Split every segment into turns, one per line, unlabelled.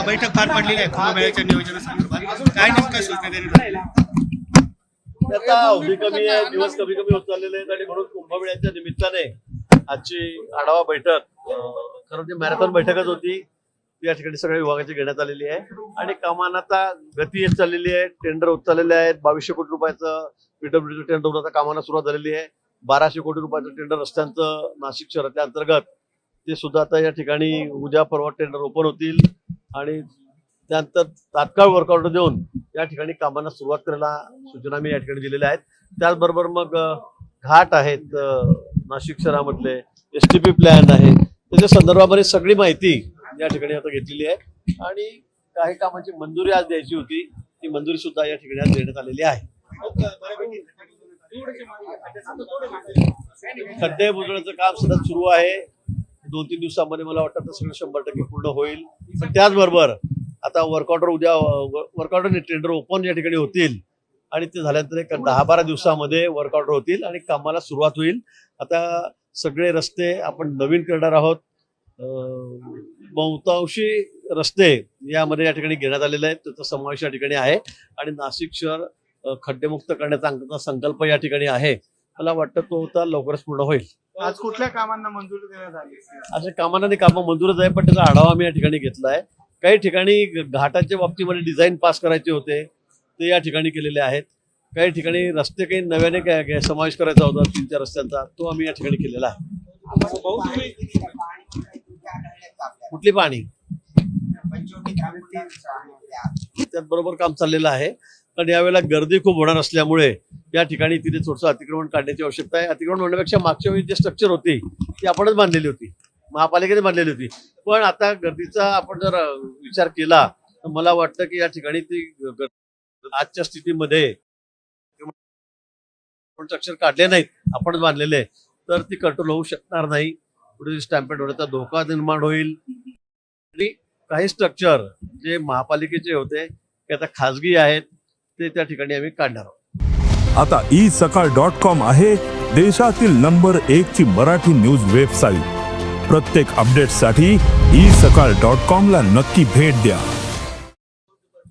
बैठक पार पडलेली आहे कुंभमेळ्याच्या नियोजनासंदर्भात काय नेमकं सूचना देण्यात आल्या?
आता अवधी कमी आहे, दिवस कमी कमी होत चाललेले आहेत आणि म्हणून कुंभमेळ्याच्या निमित्ताने आजची आढावा बैठक खरं म्हणजे मॅरेथॉन बैठकच होती. या ठिकाणी सगळ्या विभागाची घेण्यात आलेली आहे आणि कामांना आता गती येत चाललेली आहे. टेंडर होत चाललेले आहेत. 2200 कोटी रुपयाचं पीडब्ल्यूडी टेंडर होतं, आता कामांना सुरुवात झालेली आहे. 1200 कोटी रुपयाचं टेंडर रस्त्यांचं नाशिक शहराच्या अंतर्गत ते सुद्धा आता या ठिकाणी उद्या परवा टेंडर ओपन होतील आणि त्यानंतर तात्काळ वर्क ऑर्डर देऊन या ठिकाणी कामांना सुरुवात करायला सूचना मी या ठिकाणी दिलेल्या आहेत. त्याचबरोबर मग घाट आहेत नाशिक शहरामधले, STP प्लॅन आहे, त्याच्या संदर्भामध्ये सगळी माहिती या ठिकाणी आता घेतलेली आहे आणि काही कामांची मंजुरी आज द्यायची होती, ती मंजुरी सुद्धा या ठिकाणी आज देण्यात आलेली आहे. खड्डे बुजवण्याचं काम सतत सुरू आहे. 2-3 दिवसांमध्ये मला वाटतं सगळं 100% पूर्ण होईल. पण त्याचबरोबर आता वर्क ऑर्डर उद्या वर्क ऑर्डर टेंडर ओपन या ठिकाणी होतील आणि ते झाल्यानंतर एक 10-12 दिवसामध्ये वर्क ऑर्डर होतील आणि कामाला सुरुवात होईल. आता सगळे रस्ते आपण नवीन करणार आहोत. बहुतांशी रस्ते यामध्ये या ठिकाणी घेण्यात आलेले आहेत, त्याचा समावेश या ठिकाणी आहे आणि नाशिक शहर खड्डेमुक्त करण्याचा संकल्प या ठिकाणी आहे. मला वाटतं तो आता लवकरच पूर्ण होईल.
आज कुठल्या कामांना मंजुरी देण्यात आली?
अशा कामांना कामं मंजूरच आहे, पण त्याचा आढावा मी या ठिकाणी घेतला आहे. काही ठिकाणी घाटाच्या बाबतीमध्ये डिझाईन पास करायचे होते, ते या ठिकाणी केलेले आहेत. काही ठिकाणी रस्ते काही नव्याने समावेश करायचा होता 3-4 रस्त्यांचा, तो आम्ही या ठिकाणी केलेला आहे. कुठली पाणी त्याचबरोबर काम चाललेलं आहे, पण यावेळेला गर्दी खूप होणार असल्यामुळे या ठिकाणी तिथे थोडंसं अतिक्रमण काढण्याची आवश्यकता आहे. अतिक्रमण म्हणण्यापेक्षा मागच्या वेळी जे स्ट्रक्चर होती ती आपणच बांधलेली होती, महापालिकेने बांधलेली होती. पण आता गर्दीचा आपण जर विचार केला तर मला वाटतं की या ठिकाणी ती आजच्या स्थितीमध्ये स्ट्रक्चर काढले नाहीत, आपणच बांधलेले, तर ती कंट्रोल होऊ शकणार नाही. पुढे स्टॅम्पेड होण्याचा धोका निर्माण होईल. आणि काही स्ट्रक्चर जे महापालिकेचे होते ते आता खासगी आहेत, ते त्या ठिकाणी आम्ही काढणार आहोत.
आता isakal.com आहे देशातील नंबर 1 ची मराठी न्यूज वेबसाईट. प्रत्येक अपडेटसाठी isakal.com ला नक्की भेट द्या.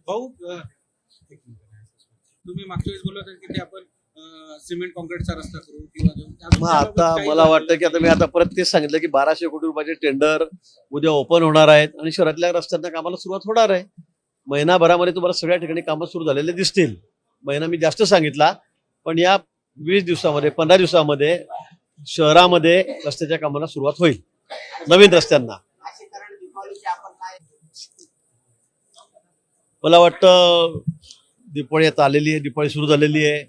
भाऊ, तुम्ही मागच्या वेळेस बोलत होते की आपण सिमेंट कॉन्क्रीटचा रस्ता करू किंवा
आता मला वाटतं की आता मी आता परत तेच सांगितलं की 1200 कोटी रुपयाचे टेंडर उद्या ओपन होणार आहेत आणि शहरातल्या रस्त्यांना कामाला सुरुवात होणार आहे. महिनाभरामध्ये तुम्हाला सगळ्या ठिकाणी कामं सुरू झालेले दिसतील. महिना मी जास्त सांगितला, पण या 20 दिवसामध्ये 15 दिवसामध्ये शहरामध्ये रस्त्याच्या कामाला सुरुवात होईल, नवीन रस्त्यांना. मला वाटतं दिवाळी आता आलेली आहे, दिवाळी सुरू झालेली आहे.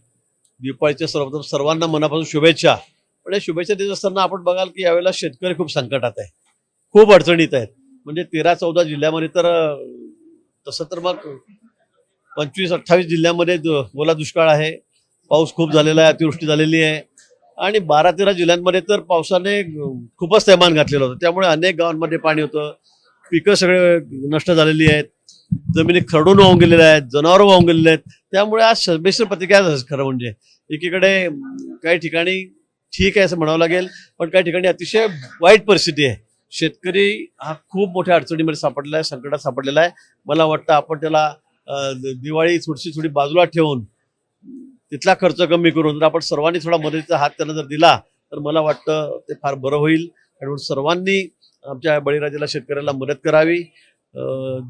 दिवाळीच्या सर्वांना मनापासून शुभेच्छा. पण या शुभेच्छा देत असताना आपण बघाल की यावेळेला शेतकरी खूप संकटात आहे, खूप अडचणीत आहेत. म्हणजे 13-14 जिल्ह्यामध्ये तर तसं तर मग 25-28 जिल्ह्यामध्ये ओला दुष्काळ आहे. पाऊस खूप झालेला आहे, अतिवृष्टी झालेली आहे आणि 12-13 जिल्ह्यांमध्ये तर पावसाने खूपच थैमान घातलेलं होतं. त्यामुळे अनेक गावांमध्ये पाणी होतं, पिकं सगळे नष्ट झालेली आहेत, जमिनी खरडून वाहून गेलेल्या आहेत, जनावरं वाहून गेलेले आहेत. त्यामुळे आज संमिश्र प्रतिक्रिया झाली. खरं म्हणजे एकीकडे काही ठिकाणी ठीक आहे असं म्हणावं लागेल, पण काही ठिकाणी अतिशय वाईट परिस्थिती आहे. शेतकरी हा खूप मोठ्या अडचणीमध्ये सापडलेला आहे, संकटात सापडलेला आहे. मला वाटतं आपण त्याला दिवाळी थोडी बाजूला ठेवून तिथला खर्च कमी करून जर आपण सर्वांनी थोडा मदतीचा हात त्यांना जर दिला तर मला वाटतं ते फार बरं होईल. आणि सर्वांनी आमच्या बळीराजाला, शेतकऱ्याला मदत करावी.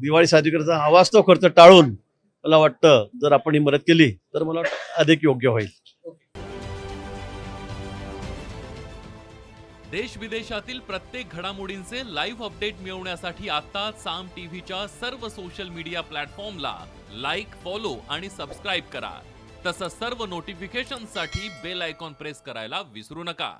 दिवाळी साजरी करण्याचा अवास्तव खर्च टाळून मला वाटतं जर आपण ही मदत केली तर मला वाटतं अधिक योग्य होईल.
देश विदेशातील प्रत्येक घडामोडींचे लाईव्ह अपडेट मिळवण्यासाठी आता साम टीव्हीच्या सर्व सोशल मीडिया प्लॅटफॉर्मला लाईक, फॉलो आणि सबस्क्राईब करा. तसंच सर्व नोटिफिकेशनसाठी बेल आयकॉन प्रेस करायला विसरू नका.